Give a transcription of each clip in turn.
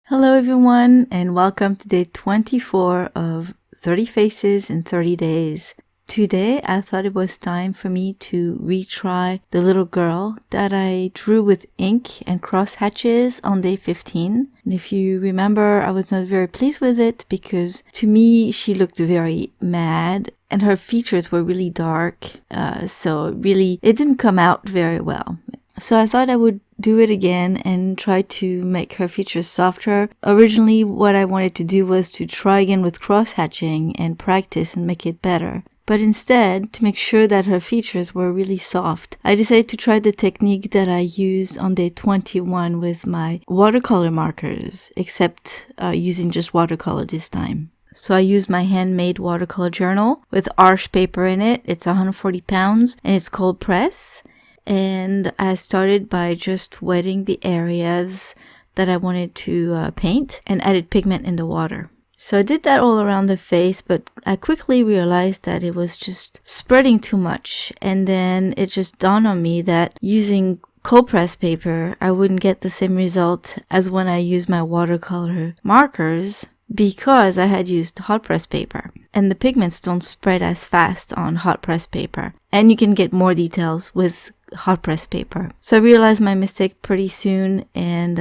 Hello everyone, and welcome to day 24 of 30 Faces in 30 Days. Today I thought it was time for me to retry the little girl that I drew with ink and cross hatches on day 15. And if you remember, I was not very pleased with it because to me she looked very mad and her features were really dark, so really it didn't come out very well. So I thought I would do it again and try to make her features softer. Originally, what I wanted to do was to try again with cross-hatching and practice and make it better. But instead, to make sure that her features were really soft, I decided to try the technique that I used on day 21 with my watercolor markers, except using just watercolor this time. So I used my handmade watercolor journal with Arch paper in it. It's 140 pounds and it's cold press. And I started by just wetting the areas that I wanted to paint and added pigment in the water. So I did that all around the face, but I quickly realized that it was just spreading too much. And then it just dawned on me that using cold press paper, I wouldn't get the same result as when I used my watercolor markers, because I had used hot press paper and the pigments don't spread as fast on hot press paper, and you can get more details with hot press paper. So I realized my mistake pretty soon, and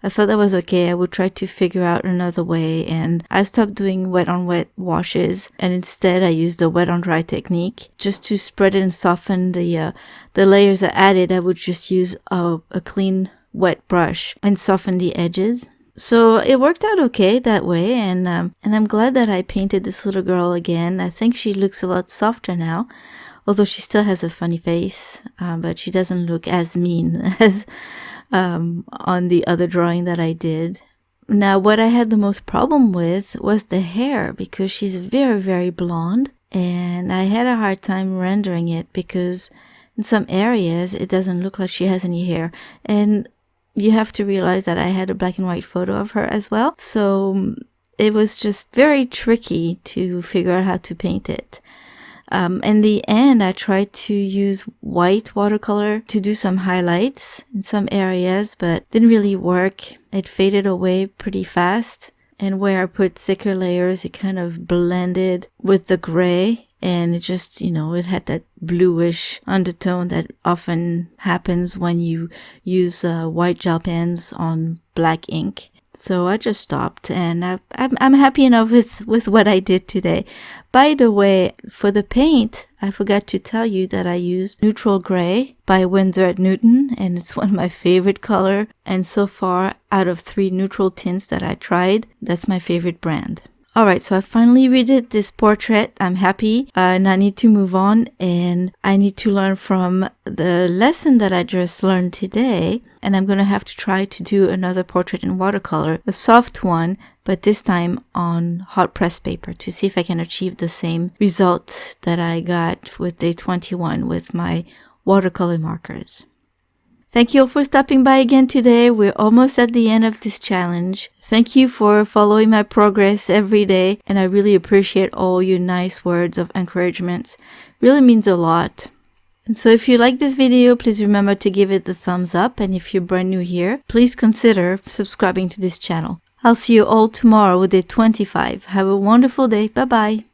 I thought that was okay. I would try to figure out another way, and I stopped doing wet on wet washes, and instead I used the wet on dry technique just to spread it and soften the layers I added. I would just use a clean wet brush and soften the edges. So it worked out okay that way, and I'm glad that I painted this little girl again. I think she looks a lot softer now, although she still has a funny face, but she doesn't look as mean as on the other drawing that I did. Now, what I had the most problem with was the hair, because she's very, very blonde, and I had a hard time rendering it because in some areas it doesn't look like she has any hair. And you have to realize that I had a black and white photo of her as well, so it was just very tricky to figure out how to paint it. In the end, I tried to use white watercolor to do some highlights in some areas, but didn't really work. It faded away pretty fast, and where I put thicker layers, it kind of blended with the gray, and it just, it had that bluish undertone that often happens when you use white gel pens on black ink. So I just stopped, and I'm happy enough with what I did today. By the way, for the paint, I forgot to tell you that I used Neutral Gray by Winsor & Newton, and it's one of my favorite color. And so far, out of 3 neutral tints that I tried, that's my favorite brand. Alright, so I finally redid this portrait. I'm happy, and I need to move on, and I need to learn from the lesson that I just learned today, and I'm going to have to try to do another portrait in watercolor, a soft one, but this time on hot press paper, to see if I can achieve the same result that I got with day 21 with my watercolor markers. Thank you all for stopping by again today. We're almost at the end of this challenge. Thank you for following my progress every day, and I really appreciate all your nice words of encouragement. Really means a lot. And so if you like this video, please remember to give it the thumbs up, and if you're brand new here, please consider subscribing to this channel. I'll see you all tomorrow with day 25. Have a wonderful day. Bye-bye.